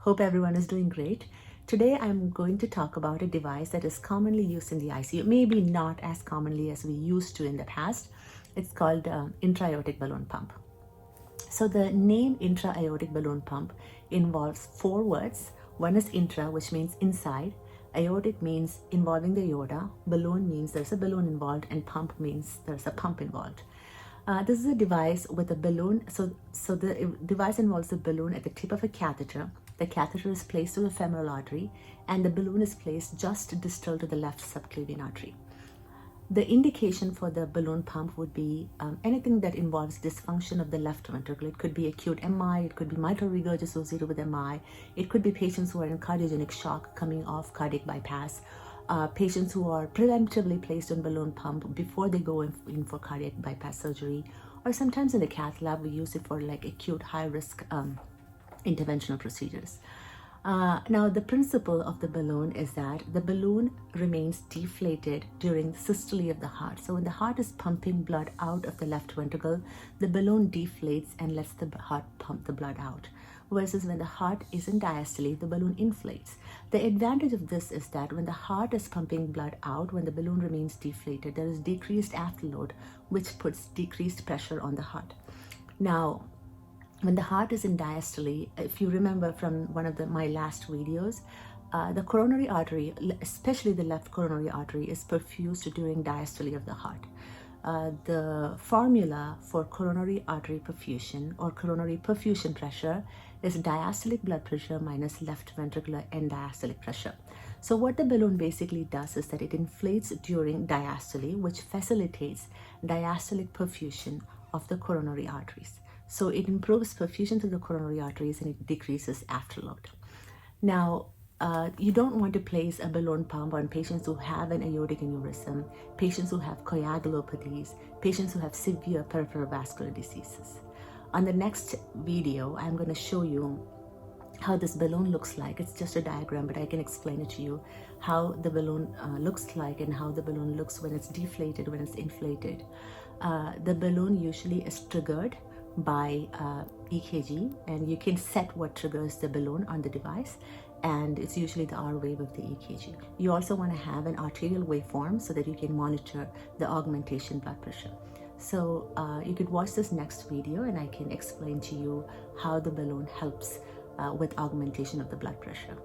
Hope everyone is doing great. Today I'm going to talk about a device that is commonly used in the ICU, maybe not as commonly as we used to in the past. It's called intra-aortic balloon pump. So the name intra-aortic balloon pump involves 4 words. One is intra, which means inside. Aortic means involving the aorta. Balloon means there's a balloon involved, and pump means there's a pump involved. This is a device with a balloon. So the device involves a balloon at the tip of a catheter. The catheter is placed to the femoral artery, and the balloon is placed just distal to the left subclavian artery. The indication for the balloon pump would be anything that involves dysfunction of the left ventricle. It could be acute MI, it could be mitral regurg associated with MI, it could be patients who are in cardiogenic shock coming off cardiac bypass, patients who are preemptively placed on balloon pump before they go in for cardiac bypass surgery, or sometimes in the cath lab we use it for like acute high-risk interventional procedures. Now, the principle of the balloon is that the balloon remains deflated during the systole of the heart. So when the heart is pumping blood out of the left ventricle, the balloon deflates and lets the heart pump the blood out. Versus when the heart is in diastole, the balloon inflates. The advantage of this is that when the heart is pumping blood out, when the balloon remains deflated, there is decreased afterload, which puts decreased pressure on the heart. Now, when the heart is in diastole, if you remember from one of my last videos, the coronary artery, especially the left coronary artery, is perfused during diastole of the heart. The formula for coronary artery perfusion or coronary perfusion pressure is diastolic blood pressure minus left ventricular end diastolic pressure. So what the balloon basically does is that it inflates during diastole, which facilitates diastolic perfusion of the coronary arteries. So it improves perfusion to the coronary arteries and it decreases afterload. Now, you don't want to place a balloon pump on patients who have an aortic aneurysm, patients who have coagulopathies, patients who have severe peripheral vascular diseases. On the next video, I'm going to show you how this balloon looks like. It's just a diagram, but I can explain it to you how the balloon looks like and how the balloon looks when it's deflated, when it's inflated. The balloon usually is triggered by EKG, and you can set what triggers the balloon on the device, and it's usually the R wave of the EKG. You also want to have an arterial waveform so that you can monitor the augmentation blood pressure. So you could watch this next video and I can explain to you how the balloon helps with augmentation of the blood pressure.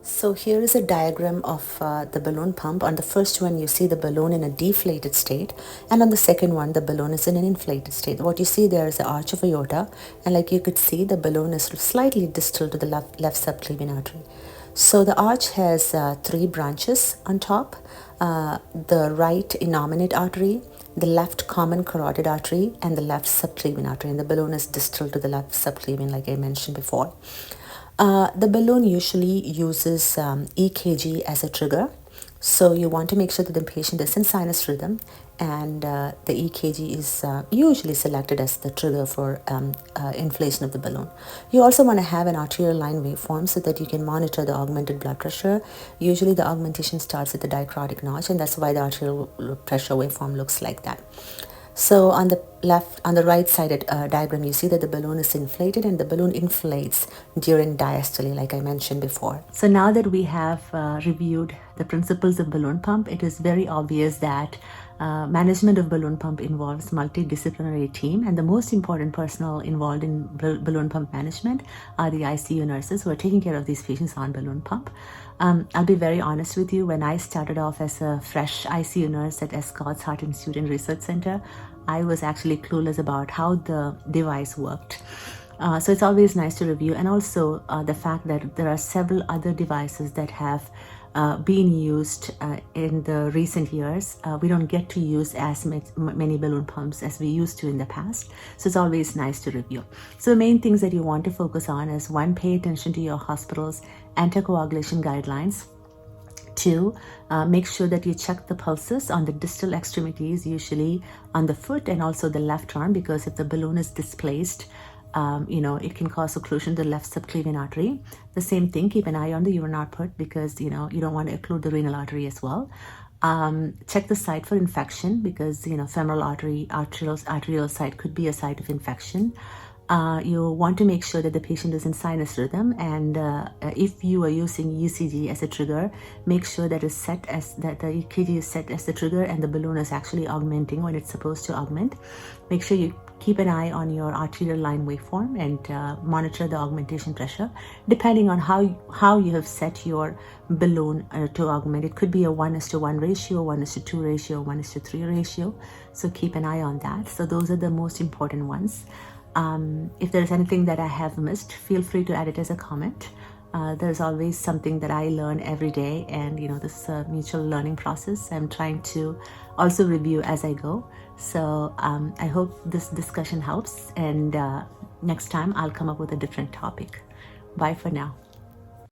So here is a diagram of the balloon pump. On the first one, you see the balloon in a deflated state, and on the second one, the balloon is in an inflated state. What you see there is the arch of aorta, and like you could see, the balloon is slightly distal to the left subclavian artery. So the arch has 3 branches on top: the right innominate artery, the left common carotid artery, and the left subclavian artery. And the balloon is distal to the left subclavian, like I mentioned before. The balloon usually uses EKG as a trigger. So you want to make sure that the patient is in sinus rhythm, and the EKG is usually selected as the trigger for inflation of the balloon. You also want to have an arterial line waveform so that you can monitor the augmented blood pressure. Usually the augmentation starts at the dicrotic notch, and that's why the arterial pressure waveform looks like that. So on the right sided diagram, you see that the balloon is inflated, and the balloon inflates during diastole, like I mentioned before. So now that we have reviewed the principles of balloon pump, it is very obvious that management of balloon pump involves multidisciplinary team, and the most important personnel involved in balloon pump management are the ICU nurses who are taking care of these patients on balloon pump. I'll be very honest with you. When I started off as a fresh ICU nurse at Scott's Heart Institute and Research Center, I was actually clueless about how the device worked. So it's always nice to review, and also the fact that there are several other devices that have been used in the recent years. We don't get to use as many balloon pumps as we used to in the past, so it's always nice to review. So the main things that you want to focus on is: 1, pay attention to your hospital's anticoagulation guidelines. 2, make sure that you check the pulses on the distal extremities, usually on the foot and also the left arm, because if the balloon is displaced, it can cause occlusion to the left subclavian artery. The same thing, keep an eye on the urine output, because you don't want to occlude the renal artery as well. Check the site for infection, because femoral arterial site could be a site of infection. you want to make sure that the patient is in sinus rhythm, and if you are using ECG as a trigger, make sure that the EKG is set as the trigger and the balloon is actually augmenting when it's supposed to augment. Make sure you keep an eye on your arterial line waveform and monitor the augmentation pressure depending on how you have set your balloon to augment. It could be a 1:1 ratio, 1:2 ratio, 1:3 ratio. So keep an eye on that. So those are the most important ones. If there's anything that I have missed, feel free to add it as a comment. There's always something that I learn every day, and this is a mutual learning process. I'm trying to also review as I go. So I hope this discussion helps, and next time I'll come up with a different topic. Bye for now.